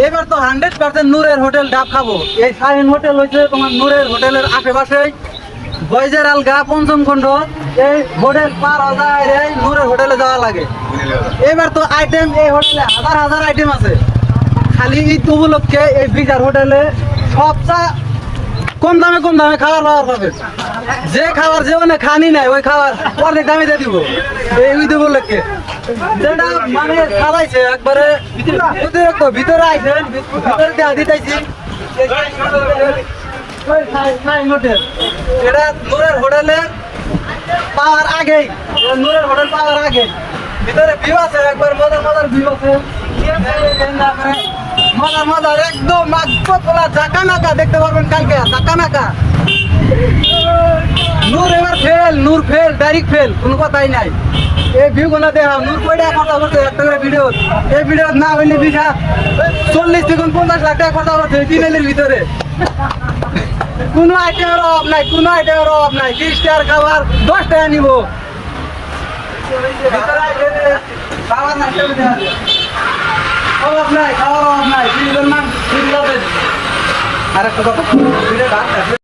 এবার তো 100% নূরের হোটেল ডাব খাবো। এই শাহিন হোটেল হচ্ছে তোমার নূরের হোটেলের আশেপাশে বয়েজের আলগা পঞ্চম খণ্ড। এই হোটেল পার হাজার এই নূরের হোটেলে যাওয়া লাগে। এবার তো আইটেম এই হোটেলে হাজার হাজার আইটেম আছে। খালি ঈদ উপলক্ষে এই বিজার হোটেলে সবচেয়ে কম দামে খাবার দাবার পাবে। যে খাবার জীবনে খানি নাই ওই খাবার অনেক দামে দিয়ে দিব এই ঈদ উপলক্ষে। যেটা মানে খাওয়াইছে একবারে অতিরিক্ত ভিতরে আইছেন ভিতরে দেওয়া দিতেছি। এটা নূরের হোটেলে পাওয়ার আগেই, নূরের হোটেল পাওয়ার আগে ভিতরে ভিউ আছে, একবার মজার মজার ভিউ আছে। মজার মজার একদম জাকা নাকা দেখতে পারবেন কালকে জাকা নাকা। নূর এবার ফেল, নূর ফেল, ডাইরেক্ট ফেল, কোনো কথাই নাই। এই ভিউ গুলো দেখা নূর কয়টা খরচা করছে একটা করে ভিডিও। এই ভিডিও না হইলে বিঘা 40 থেকে 50 লাখ টাকা খরচা করছে চ্যানেলের ভিতরে। কোনো আইটেমের অভাব নাই, কোনো আইটেমের অভাব নাই। 20 টাকার খাবার 10 টাকা নিব। খাবার নাই, অভাব নাই, খাওয়ার অভাব নাই। আর একটা কথা